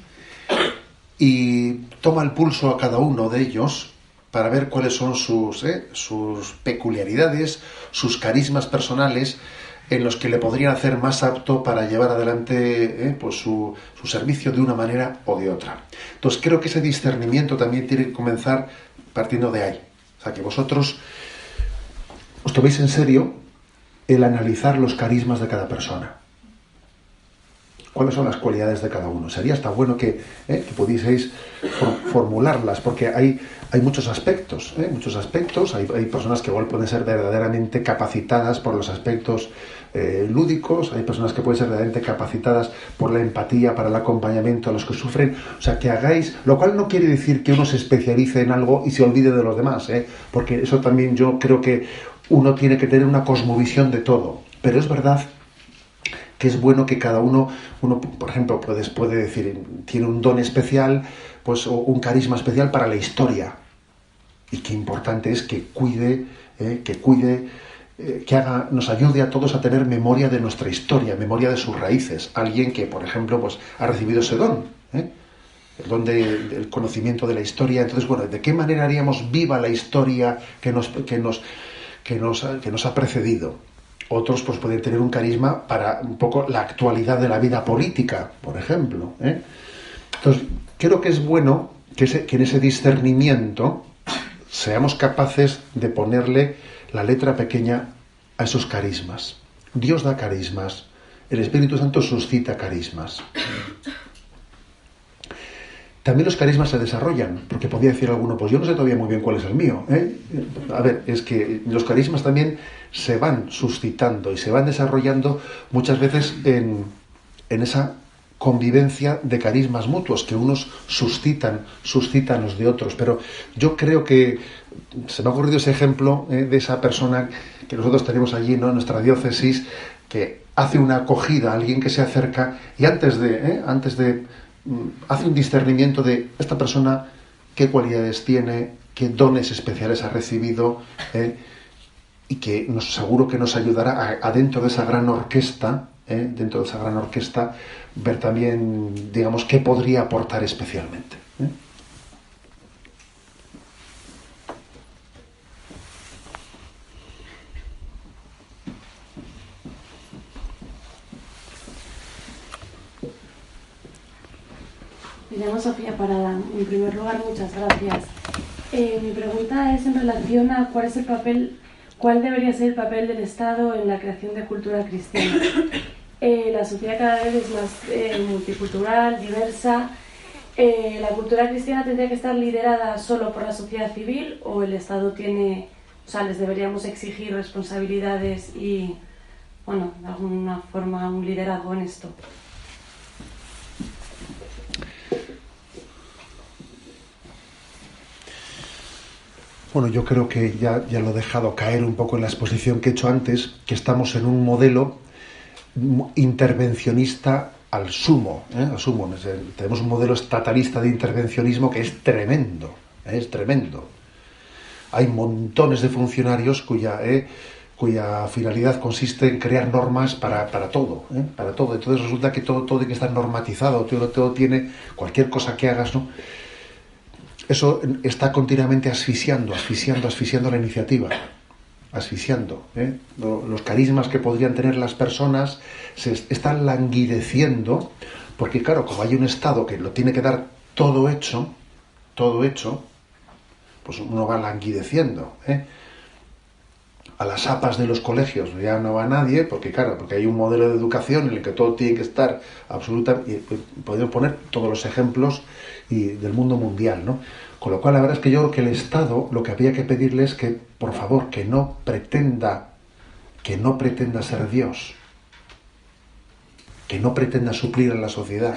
y toma el pulso a cada uno de ellos para ver cuáles son sus peculiaridades, sus carismas personales, en los que le podrían hacer más apto para llevar adelante pues su servicio de una manera o de otra. Entonces creo que ese discernimiento también tiene que comenzar partiendo de ahí. O sea, que vosotros os toméis en serio el analizar los carismas de cada persona. ¿Cuáles son las cualidades de cada uno? Sería hasta bueno que pudieseis formularlas, porque hay muchos aspectos, hay personas que igual pueden ser verdaderamente capacitadas por los aspectos lúdicos, hay personas que pueden ser verdaderamente capacitadas por la empatía, para el acompañamiento a los que sufren, o sea, que hagáis, lo cual no quiere decir que uno se especialice en algo y se olvide de los demás, porque eso también yo creo que uno tiene que tener una cosmovisión de todo, pero es verdad que es bueno que cada uno, por ejemplo, puede decir, tiene un don especial, pues, o un carisma especial para la historia. Y qué importante es que cuide, nos ayude a todos a tener memoria de nuestra historia, memoria de sus raíces. Alguien que, por ejemplo, pues, ha recibido ese don, el don del conocimiento de la historia. Entonces, bueno, ¿de qué manera haríamos viva la historia que nos ha precedido? Otros pues pueden tener un carisma para un poco la actualidad de la vida política, por ejemplo. Entonces, creo que es bueno que en ese discernimiento seamos capaces de ponerle la letra pequeña a esos carismas. Dios da carismas, el Espíritu Santo suscita carismas. también los carismas se desarrollan, porque podría decir alguno, pues yo no sé todavía muy bien cuál es el mío, ¿eh? A ver, es que los carismas también se van suscitando y se van desarrollando muchas veces en esa convivencia de carismas mutuos, que unos suscitan los de otros. Pero yo creo que se me ha ocurrido ese ejemplo de esa persona que nosotros tenemos allí, ¿no?, en nuestra diócesis, que hace una acogida a alguien que se acerca y antes de hace un discernimiento de esta persona, qué cualidades tiene, qué dones especiales ha recibido, y que seguro que nos ayudará a dentro de esa gran orquesta, ver también, digamos, qué podría aportar especialmente. Me llamo Sofía Parada. En primer lugar, muchas gracias. Mi pregunta es en relación a cuál debería ser el papel del Estado en la creación de cultura cristiana. La sociedad cada vez es más multicultural, diversa. ¿La cultura cristiana tendría que estar liderada solo por la sociedad civil o el Estado les deberíamos exigir responsabilidades y, bueno, de alguna forma un liderazgo en esto? Bueno, yo creo que ya lo he dejado caer un poco en la exposición que he hecho antes, que estamos en un modelo intervencionista al sumo, al sumo. Tenemos un modelo estatalista de intervencionismo que es tremendo, es tremendo. Hay montones de funcionarios cuya finalidad consiste en crear normas para todo, para todo. Entonces resulta que todo tiene que estar normatizado, todo tiene, cualquier cosa que hagas, ¿no? Eso está continuamente asfixiando la iniciativa, asfixiando. Los carismas que podrían tener las personas se están languideciendo, porque claro, como hay un Estado que lo tiene que dar todo hecho, pues uno va languideciendo. A las APAs de los colegios ya no va nadie, porque hay un modelo de educación en el que todo tiene que estar absolutamente. Podemos poner todos los ejemplos del mundo mundial, ¿no? Con lo cual, la verdad es que yo creo que el Estado, lo que había que pedirle es que, por favor, que no pretenda ser Dios, que no pretenda suplir a la sociedad.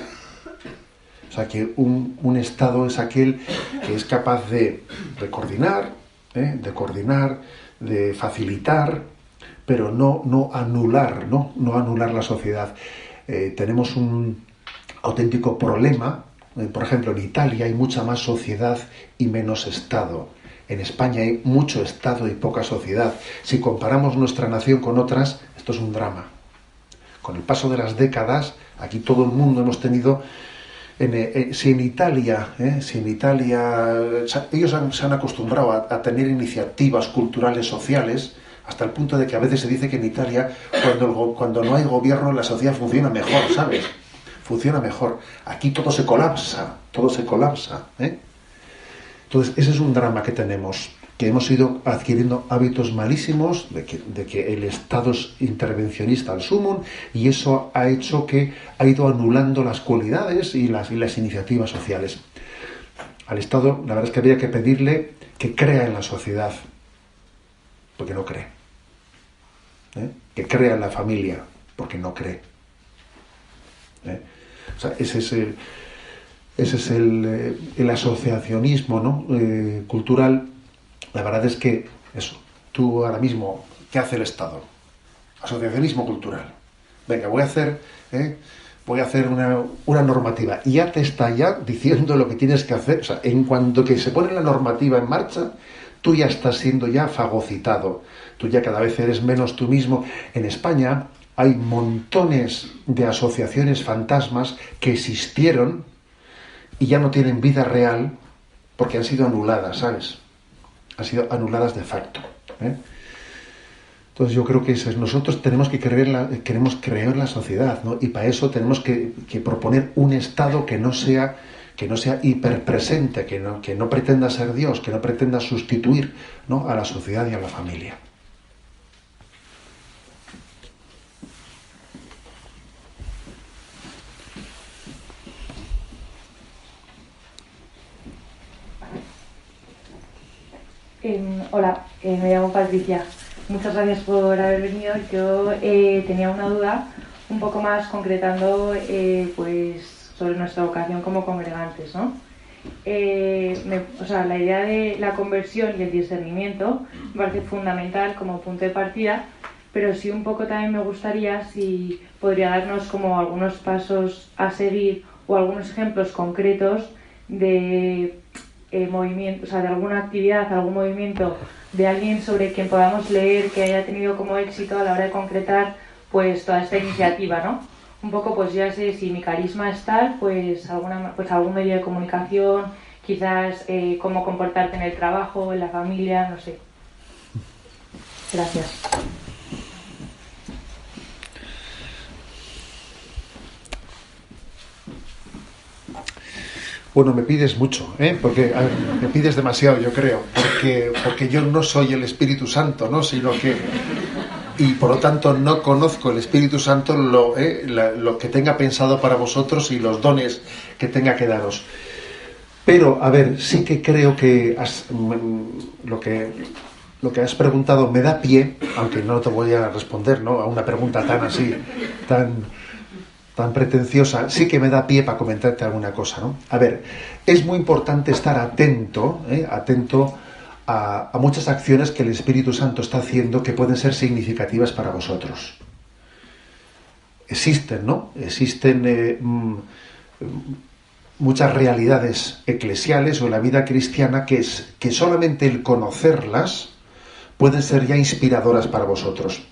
O sea, que un Estado es aquel que es capaz de coordinar, de facilitar, pero no anular la sociedad. Tenemos un auténtico problema. Por ejemplo, en Italia hay mucha más sociedad y menos Estado. En España hay mucho Estado y poca sociedad. Si comparamos nuestra nación con otras, esto es un drama. Con el paso de las décadas, aquí todo el mundo hemos tenido. Si en Italia ellos se han acostumbrado a tener iniciativas culturales, sociales, hasta el punto de que a veces se dice que en Italia, cuando no hay gobierno, la sociedad funciona mejor, ¿sabes? Funciona mejor. Aquí todo se colapsa. Entonces, ese es un drama que tenemos, que hemos ido adquiriendo hábitos malísimos de que el Estado es intervencionista al sumum, y eso ha hecho que ha ido anulando las cualidades y las iniciativas sociales. Al Estado, la verdad es que habría que pedirle que crea en la sociedad, porque no cree. Que crea en la familia, porque no cree. O sea, ese es el asociacionismo, ¿no? Cultural. La verdad es que eso, tú ahora mismo, ¿qué hace el Estado? Asociacionismo cultural. Venga, voy a hacer una normativa, y ya te está diciendo lo que tienes que hacer. O sea, en cuanto que se pone la normativa en marcha, tú ya estás siendo ya fagocitado. Tú ya cada vez eres menos tú mismo. En España hay montones de asociaciones fantasmas que existieron y ya no tienen vida real porque han sido anuladas, ¿sabes? Han sido anuladas de facto. Entonces yo creo que nosotros tenemos que queremos creer la sociedad, ¿no? Y para eso tenemos que proponer un Estado que no sea hiperpresente, que no pretenda ser Dios, que no pretenda sustituir, ¿no?, a la sociedad y a la familia. Hola, me llamo Patricia. Muchas gracias por haber venido. Yo tenía una duda un poco más concretando pues sobre nuestra vocación como congregantes, ¿no? La idea de la conversión y el discernimiento me parece fundamental como punto de partida, pero sí un poco también me gustaría si podría darnos como algunos pasos a seguir o algunos ejemplos concretos de movimiento, o sea, de alguna actividad, algún movimiento de alguien sobre quien podamos leer que haya tenido como éxito a la hora de concretar pues toda esta iniciativa, ¿no? Un poco pues ya sé si mi carisma es tal, pues algún medio de comunicación, quizás cómo comportarte en el trabajo, en la familia, no sé. Gracias. Bueno, me pides mucho, porque a ver, me pides demasiado, yo creo, porque yo no soy el Espíritu Santo, ¿no? Sino que, y por lo tanto no conozco el Espíritu Santo, lo que tenga pensado para vosotros y los dones que tenga que daros. Pero, a ver, sí que creo que lo que has preguntado me da pie, aunque no te voy a responder, ¿no?, a una pregunta tan así, tan pretenciosa, sí que me da pie para comentarte alguna cosa, ¿no? A ver, es muy importante estar atento a muchas acciones que el Espíritu Santo está haciendo que pueden ser significativas para vosotros. Existen, ¿no? Existen muchas realidades eclesiales o en la vida cristiana que solamente el conocerlas pueden ser ya inspiradoras para vosotros.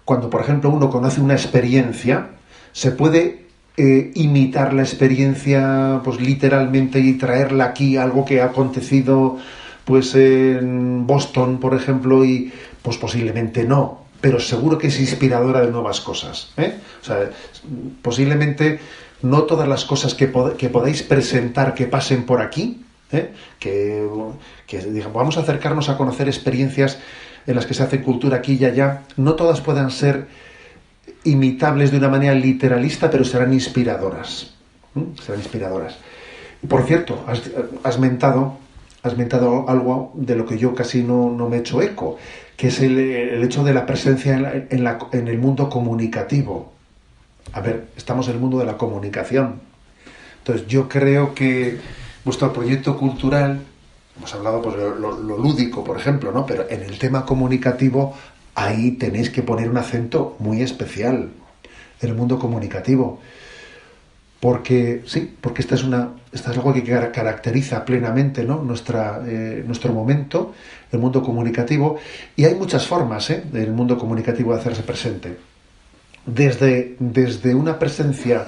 Cuando, por ejemplo, uno conoce una experiencia, se puede imitar la experiencia pues literalmente y traerla aquí, algo que ha acontecido pues en Boston, por ejemplo, y pues posiblemente no, pero seguro que es inspiradora de nuevas cosas, O sea, posiblemente no todas las cosas que podáis presentar que pasen por aquí, que digamos, vamos a acercarnos a conocer experiencias en las que se hace cultura aquí y allá, no todas puedan ser imitables de una manera literalista, pero serán inspiradoras. Serán inspiradoras. Por cierto, has mentado algo de lo que yo casi no me he hecho eco, que es el hecho de la presencia en el mundo comunicativo. A ver, estamos en el mundo de la comunicación. Entonces, yo creo que vuestro proyecto cultural, hemos hablado pues, lo lúdico, por ejemplo, ¿no? Pero en el tema comunicativo, ahí tenéis que poner un acento muy especial en el mundo comunicativo. Porque esta es algo que caracteriza plenamente, ¿no?, nuestro momento, el mundo comunicativo, y hay muchas formas del mundo comunicativo de hacerse presente. Desde una presencia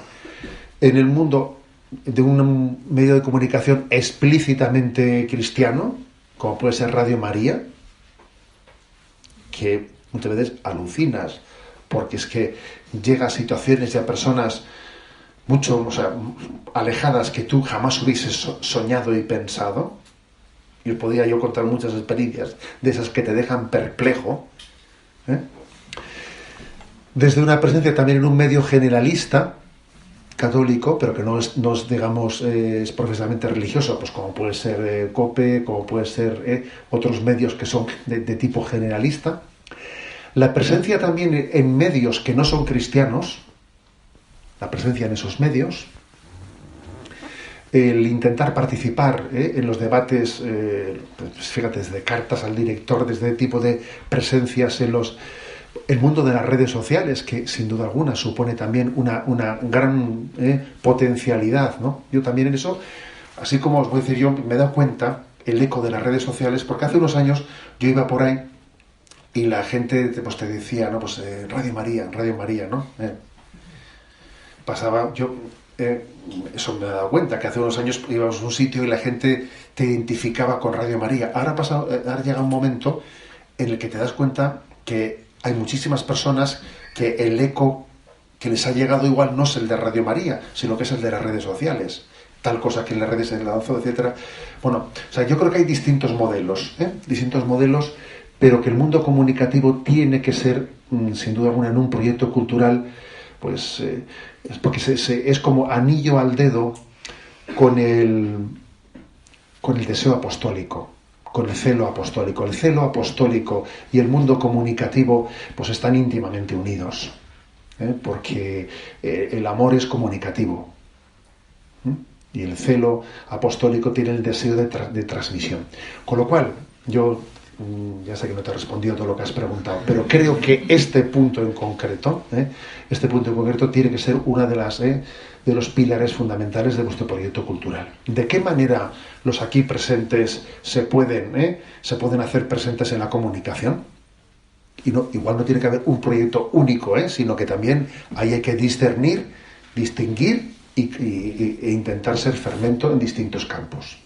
en el mundo de un medio de comunicación explícitamente cristiano, como puede ser Radio María, que muchas veces alucinas, porque es que llega a situaciones y a personas mucho, alejadas que tú jamás hubieses soñado y pensado. Y podría yo contar muchas experiencias de esas que te dejan perplejo. Desde una presencia también en un medio generalista, católico, pero que no es digamos, es profesionalmente religioso, pues como puede ser COPE, como puede ser otros medios que son de tipo generalista. La presencia también en medios que no son cristianos, la presencia en esos medios, el intentar participar en los debates, pues fíjate, desde cartas al director, desde tipo de presencias el mundo de las redes sociales, que sin duda alguna supone también una gran potencialidad, ¿no? Yo también en eso, así como os voy a decir, yo me he dado cuenta el eco de las redes sociales, porque hace unos años yo iba por ahí y la gente pues te decía, ¿no? Pues Radio María, ¿no? Pasaba, yo eso me he dado cuenta, que hace unos años íbamos a un sitio y la gente te identificaba con Radio María. Ahora llega un momento en el que te das cuenta que hay muchísimas personas que el eco que les ha llegado igual no es el de Radio María, sino que es el de las redes sociales. Tal cosa que en las redes se lanzó, etcétera. Bueno, o sea, yo creo que hay distintos modelos, pero que el mundo comunicativo tiene que ser, sin duda alguna, en un proyecto cultural, pues es porque es como anillo al dedo con el deseo apostólico, con el celo apostólico. El celo apostólico y el mundo comunicativo pues están íntimamente unidos, porque el amor es comunicativo. Y el celo apostólico tiene el deseo de transmisión. Con lo cual, yo ya sé que no te he respondido todo lo que has preguntado, pero creo que este punto en concreto tiene que ser una de los pilares fundamentales de vuestro proyecto cultural. ¿De qué manera los aquí presentes se pueden hacer presentes en la comunicación? Y no, igual no tiene que haber un proyecto único, sino que también ahí hay que discernir, distinguir e intentar ser fermento en distintos campos.